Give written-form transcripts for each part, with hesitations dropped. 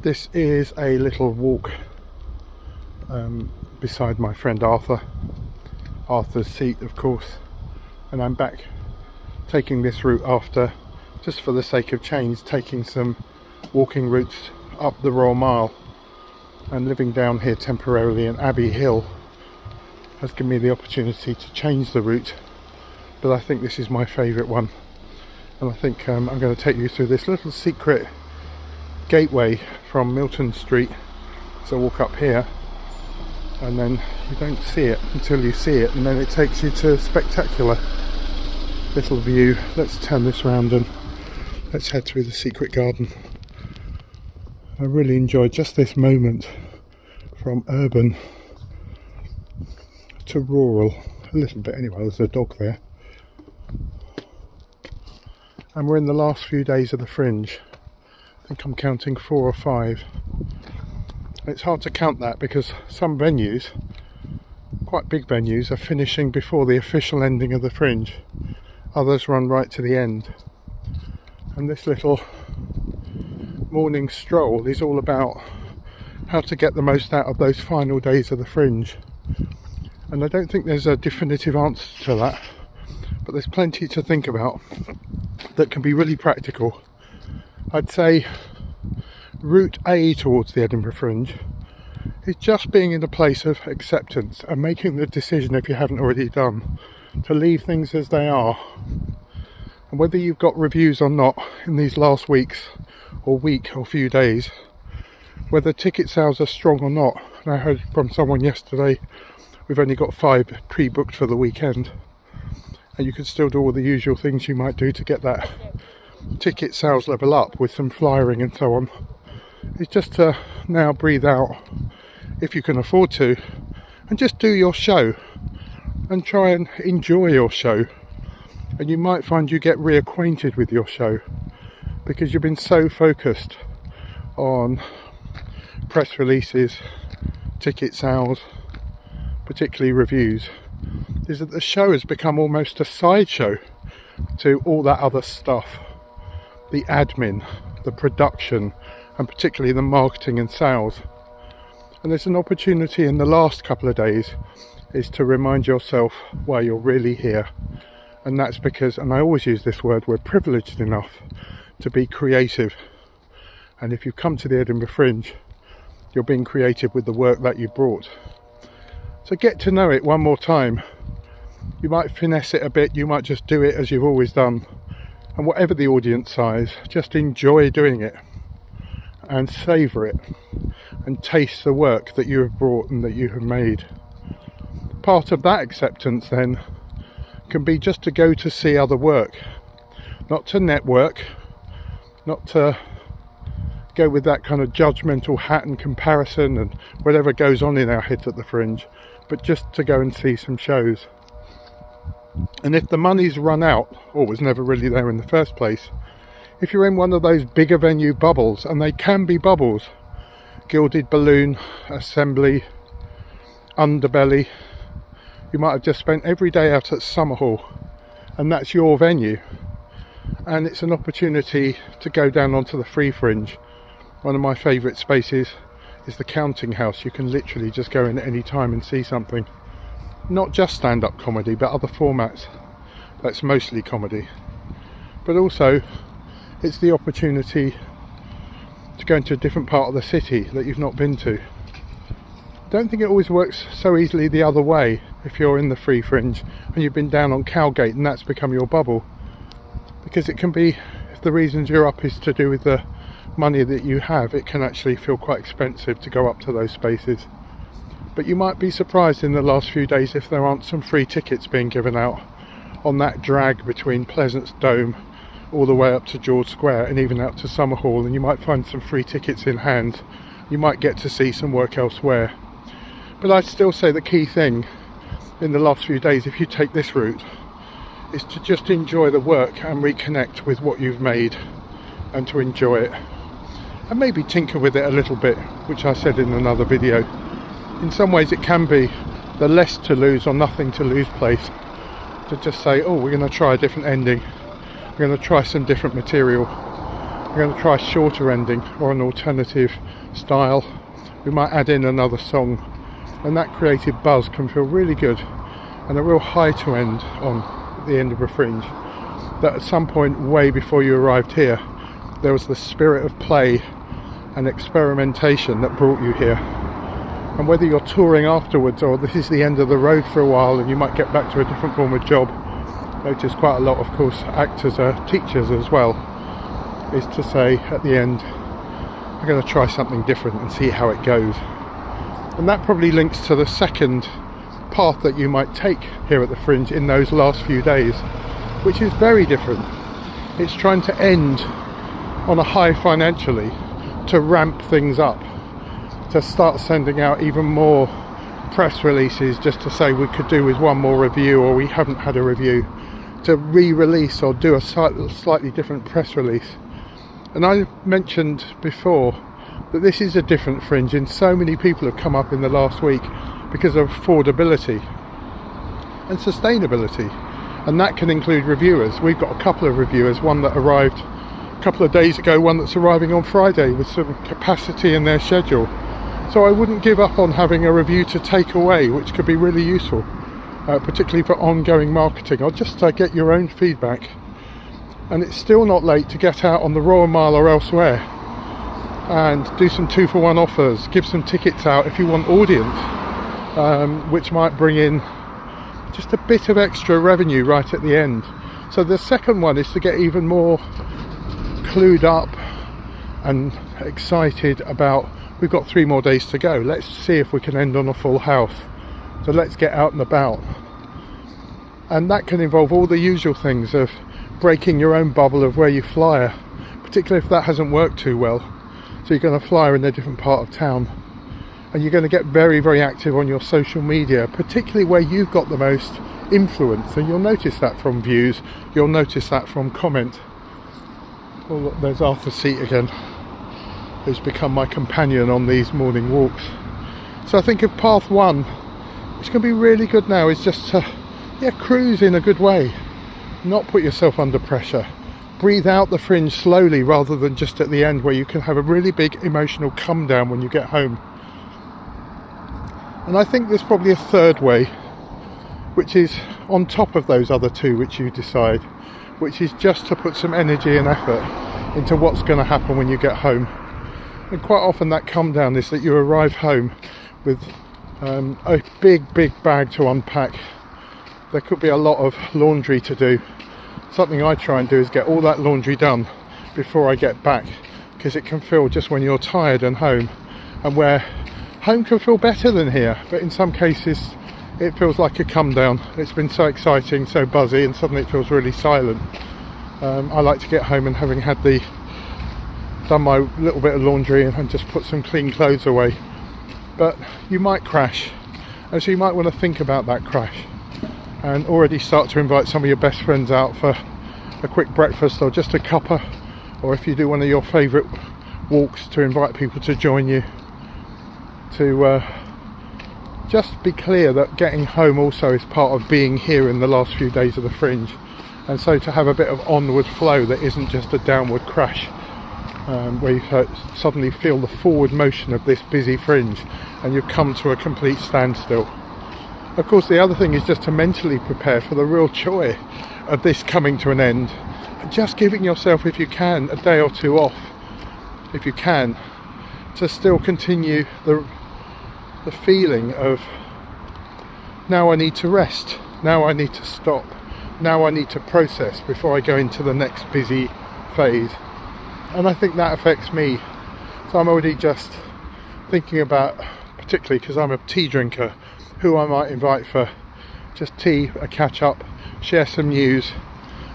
This is a little walk beside my friend Arthur's seat, of course, and I'm back taking this route after, just for the sake of change, taking some walking routes up the Royal Mile, and living down here temporarily in Abbey Hill has given me the opportunity to change the route, but I think this is my favourite one, and I think I'm going to take you through this little secret gateway from Milton Street. So walk up here and then you don't see it until you see it, and then it takes you to a spectacular little view. Let's turn this round and let's head through the secret garden. I really enjoyed just this moment from urban to rural, a little bit anyway. There's a dog there, and we're in the last few days of the Fringe. I think I'm counting 4 or 5. It's hard to count that because some venues, quite big venues, are finishing before the official ending of the Fringe. Others run right to the end. And this little morning stroll is all about how to get the most out of those final days of the Fringe. And I don't think there's a definitive answer to that, but there's plenty to think about that can be really practical. I'd say route A towards the Edinburgh Fringe is just being in a place of acceptance and making the decision, if you haven't already done, to leave things as they are. And whether you've got reviews or not in these last weeks or week or few days, whether ticket sales are strong or not, and I heard from someone yesterday we've only got 5 pre-booked for the weekend, and you can still do all the usual things you might do to get that ticket sales level up with some flyering and so on. It's just to now breathe out, if you can afford to, and just do your show and try and enjoy your show. And you might find you get reacquainted with your show because you've been so focused on press releases, ticket sales, particularly reviews, is that the show has become almost a sideshow to all that other stuff. The admin, the production, and particularly the marketing and sales. And there's an opportunity in the last couple of days is to remind yourself why you're really here. And that's because, and I always use this word, we're privileged enough to be creative. And if you come to the Edinburgh Fringe, you're being creative with the work that you brought. So get to know it one more time. You might finesse it a bit, you might just do it as you've always done. And whatever the audience size, just enjoy doing it and savour it and taste the work that you have brought and that you have made. Part of that acceptance then can be just to go to see other work, not to network, not to go with that kind of judgmental hat and comparison and whatever goes on in our heads at the Fringe, but just to go and see some shows. And if the money's run out, or was never really there in the first place, if you're in one of those bigger venue bubbles, and they can be bubbles, Gilded Balloon, Assembly, Underbelly, you might have just spent every day out at Summerhall, and that's your venue. And it's an opportunity to go down onto the Free Fringe. One of my favourite spaces is the Counting House. You can literally just go in at any time and see something. Not just stand-up comedy, but other formats. That's mostly comedy. But also, it's the opportunity to go into a different part of the city that you've not been to. Don't think it always works so easily the other way if you're in the Free Fringe and you've been down on Cowgate and that's become your bubble. Because it can be, if the reasons you're up is to do with the money that you have, it can actually feel quite expensive to go up to those spaces. But you might be surprised in the last few days if there aren't some free tickets being given out on that drag between Pleasance Dome all the way up to George Square and even out to Summerhall, and you might find some free tickets in hand. You might get to see some work elsewhere. But I'd still say the key thing in the last few days, if you take this route, is to just enjoy the work and reconnect with what you've made and to enjoy it. And maybe tinker with it a little bit, which I said in another video. In some ways it can be the less to lose or nothing to lose place to just say, oh, we're going to try a different ending, we're going to try some different material, we're going to try a shorter ending or an alternative style. We might add in another song, and that creative buzz can feel really good, and a real high to end on the end of a Fringe. That at some point way before you arrived here, there was the spirit of play and experimentation that brought you here. And whether you're touring afterwards or this is the end of the road for a while and you might get back to a different form of job, notice quite a lot, of course, actors are teachers as well, is to say at the end, I'm going to try something different and see how it goes. And that probably links to the second path that you might take here at the Fringe in those last few days, which is very different. It's trying to end on a high financially, to ramp things up, to start sending out even more press releases just to say we could do with one more review or we haven't had a review, to re-release or do a slightly different press release. And I mentioned before that this is a different Fringe, and so many people have come up in the last week because of affordability and sustainability, and that can include reviewers. We've got a couple of reviewers, one that arrived a couple of days ago, one that's arriving on Friday with some capacity in their schedule. So I wouldn't give up on having a review to take away, which could be really useful, particularly for ongoing marketing, or just to get your own feedback. And it's still not late to get out on the Royal Mile or elsewhere and do some 2-for-1 offers, give some tickets out if you want audience, which might bring in just a bit of extra revenue right at the end. So the second one is to get even more clued up and excited about, we've got 3 more days to go, let's see if we can end on a full house, so let's get out and about. And that can involve all the usual things of breaking your own bubble of where you flyer, particularly if that hasn't worked too well. So you're going to flyer in a different part of town, and you're going to get very, very active on your social media, particularly where you've got the most influence, and you'll notice that from views, you'll notice that from comment. Oh look, there's Arthur's seat again, who's become my companion on these morning walks. So I think of path 1, which can be really good now, is just to cruise in a good way, not put yourself under pressure, breathe out the Fringe slowly rather than just at the end where you can have a really big emotional come down when you get home. And I think there's probably a third way, which is on top of those other 2 which you decide, which is just to put some energy and effort into what's going to happen when you get home. And quite often that come down is that you arrive home with a big bag to unpack. There could be a lot of laundry to do. Something I try and do is get all that laundry done before I get back, because it can feel, just when you're tired and home, and where home can feel better than here, but in some cases it feels like a come down. It's been so exciting, so buzzy, and suddenly it feels really silent. I like to get home and having had done my little bit of laundry and just put some clean clothes away. But you might crash, and so you might want to think about that crash and already start to invite some of your best friends out for a quick breakfast or just a cuppa, or if you do one of your favourite walks, to invite people to join you, to just be clear that getting home also is part of being here in the last few days of the Fringe, and so to have a bit of onward flow that isn't just a downward crash, where you suddenly feel the forward motion of this busy Fringe and you come to a complete standstill. Of course, the other thing is just to mentally prepare for the real joy of this coming to an end, and just giving yourself, if you can, a day or 2 off, if you can, to still continue the feeling of, now I need to rest, now I need to stop, now I need to process before I go into the next busy phase. And I think that affects me. So I'm already just thinking about, particularly because I'm a tea drinker, who I might invite for just tea, a catch up, share some news,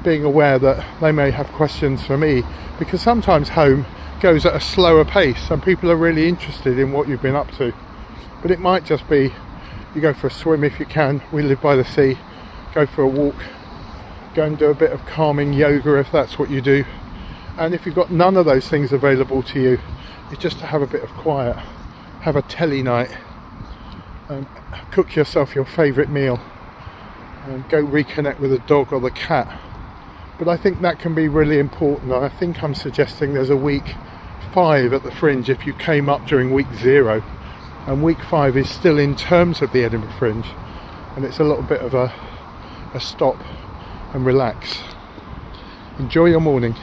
being aware that they may have questions for me, because sometimes home goes at a slower pace and people are really interested in what you've been up to. But it might just be, you go for a swim if you can, we live by the sea, go for a walk, go and do a bit of calming yoga if that's what you do. And if you've got none of those things available to you, it's just to have a bit of quiet, have a telly night, cook yourself your favourite meal, and go reconnect with the dog or the cat, but I think that can be really important. I think I'm suggesting there's a week 5 at the Fringe if you came up during week 0, and week 5 is still in terms of the Edinburgh Fringe, and it's a little bit of a stop and relax. Enjoy your morning.